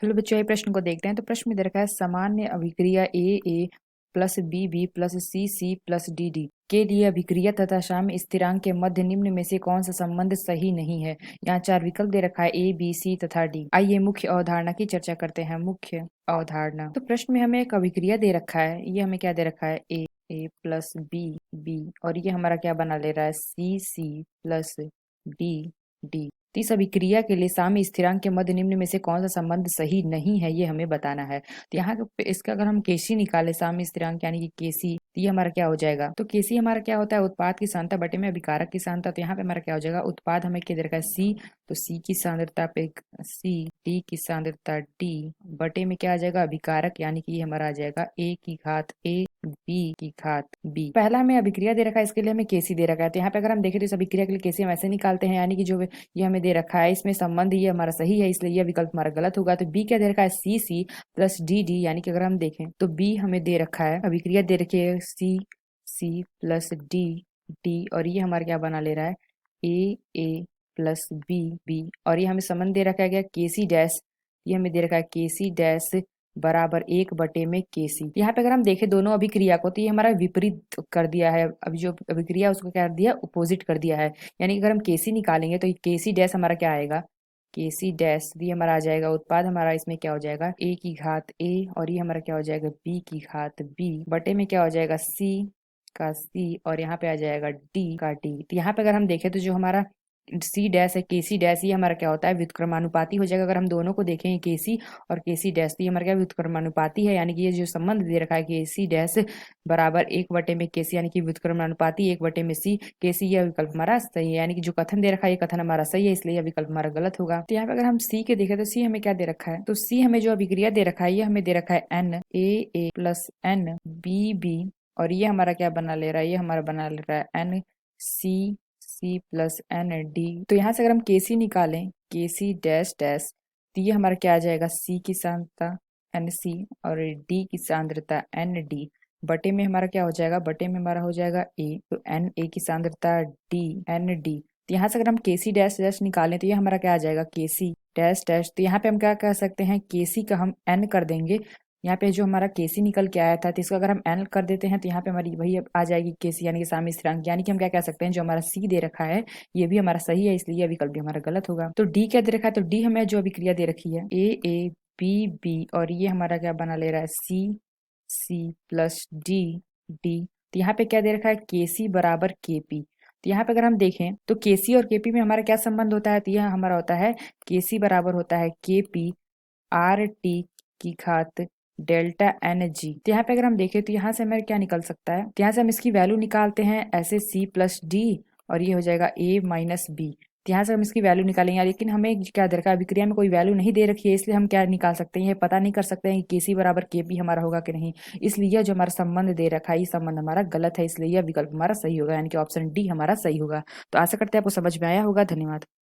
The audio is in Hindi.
चलो बच्चों ये प्रश्न को देखते हैं। तो प्रश्न में दे रखा है सामान्य अभिक्रिया A plus B plus C plus D के लिए अभिक्रिया तथा साम्य स्थिरांक के मध्य निम्न में से कौन सा संबंध सही नहीं है। यहाँ चार विकल्प दे रखा है ए बी सी तथा डी। आइए मुख्य अवधारणा की चर्चा करते हैं। मुख्य अवधारणा, तो प्रश्न में हमें एक अभिक्रिया दे रखा है। ये हमें क्या दे रखा है, ए प्लस बी और ये हमारा क्या बना ले रहा है, सी प्लस डी। तो इस अभिक्रिया के लिए साम्य स्थिरांक के मध्य निम्न में से कौन सा संबंध सही नहीं है, ये हमें बताना है। तो यहाँ इसका अगर हम केसी निकाले, साम्य स्थिरांक यानी कि केसी, तो ये हमारा क्या हो जाएगा, तो केसी हमारा क्या होता है, उत्पाद की सांद्रता बटे में अभिकारक की सांद्रता। तो यहाँ पे हमारा क्या हो जाएगा, उत्पाद हमें क्या दे रखा है सी, तो सी की सांद्रता पे सी, डी की सांद्रता डी बटे में क्या आ जाएगा, अभिकारक यानी कि ये हमारा आ जाएगा ए की घात ए बी की घात बी। पहला हमें अभिक्रिया दे रखा है, इसके लिए हमें केसी दे रखा है। तो यहाँ पे अगर हम देखें तो इस अभिक्रिया के लिए केसी हम ऐसे निकालते हैं, यानी कि जो ये हमें दे रखा है इसमें संबंध ये हमारा सही है, इसलिए ये विकल्प हमारा गलत होगा। तो बी क्या दे रखा है, सी प्लस डी यानी कि अगर हम देखें तो बी हमें दे रखा है, अभिक्रिया दे रखी है सी प्लस डी और ये हमारा क्या बना ले रहा है, ए प्लस बी और ये हमें संबंध दे रखा है क्या, केसी डैश, ये हमें दे रखा है केसी डैश बराबर 1 बटे में केसी। यहाँ पे अगर हम देखें दोनों अभिक्रिया को, तो ये हमारा विपरीत कर दिया है। अभी जो अभिक्रिया उसको क्या कर दिया, अपोजिट कर दिया है। यानी कि अगर हम केसी निकालेंगे तो केसी डैश हमारा क्या आएगा, केसी डैश भी हमारा आ जाएगा, उत्पाद हमारा इसमें क्या हो जाएगा, ए की घात ए और ये हमारा क्या हो जाएगा, बी की घात बी बटे में क्या हो जाएगा, सी का सी और यहाँ पे आ जाएगा डी का डी। तो यहाँ पे अगर हम देखें तो जो हमारा सी डैश है, केसी डैश, ये हमारा क्या होता है, व्युत्क्रमानुपाती हो जाएगा। अगर हम दोनों को देखें केसी और केसी डैश, तो ये हमारा क्या व्युत्क्रमानुपाती है। यानी कि ये जो संबंध दे रखा है केसी डैश बराबर 1 बटे में केसी, यानी कि व्युत्क्रमानुपाती 1 बटे में सी केसी, यह विकल्प हमारा सही है। यानी कि जो कथन दे रखा है ये कथन हमारा सही है, इसलिए यह विकल्प हमारा गलत होगा। तो यहाँ पे अगर हम सी के देखें तो सी हमें क्या दे रखा है, तो सी हमें जो अभिक्रिया दे रखा है ये हमें दे रखा है N A plus N B और ये हमारा क्या बना ले रहा है, ये हमारा बना ले रहा है N C plus N D. तो यहाँ से अगर हम केसी निकालें, केसी डैश डैश, तो ये हमारा क्या आ जाएगा, सी की सांद्रता एन सी और डी की सांद्रता एन डी बटे में हमारा क्या हो जाएगा, बटे में हमारा हो जाएगा ए, तो एन ए की सांद्रता डी एन डी। तो यहाँ से अगर हम केसी डैश डैश निकालें तो ये हमारा क्या आ जाएगा, केसी डैश डैश। तो यहाँ पे हम क्या कह सकते हैं, केसी का हम एन कर देंगे। यहाँ पे जो हमारा केसी निकल के आया था, तो इसको अगर हम एन कर देते हैं तो यहाँ पे हमारी वही आ जाएगी केसी, यानी कि साम्य स्थिरांक। यानी कि हम क्या कह सकते हैं, जो हमारा सी दे रखा है ये भी हमारा सही है, इसलिए यह विकल्प भी हमारा गलत होगा। तो डी क्या दे रखा है, तो डी हमें जो अभिक्रिया दे रखी है ए बी और ये हमारा क्या बना ले रहा है, सी प्लस डी। तो यहाँ पे क्या दे रखा है, केसी बराबर केपी। तो यहाँ पे अगर हम देखें तो केसी और केपी में हमारा क्या संबंध होता है, तो यह हमारा होता है केसी बराबर होता है केपी आर टी की घात डेल्टा एन जी। तो यहाँ पे अगर हम देखें तो यहाँ से हमें क्या निकल सकता है, तो यहाँ से हम इसकी वैल्यू निकालते हैं ऐसे सी प्लस डी और ये हो जाएगा ए माइनस बी। तो यहाँ से हम इसकी वैल्यू निकालेंगे, लेकिन हमें क्या दे रखा है, अभिक्रिया में कोई वैल्यू नहीं दे रखी है, इसलिए हम क्या निकाल सकते हैं, ये पता नहीं कर सकते हैं कि केसी बराबर केपी हमारा होगा कि नहीं। इसलिए जो हमारा संबंध दे रखा है ये संबंध हमारा गलत है, इसलिए यह विकल्प हमारा सही होगा, यानी कि ऑप्शन डी हमारा सही होगा। तो आशा करते हैं आपको समझ में आया होगा। धन्यवाद।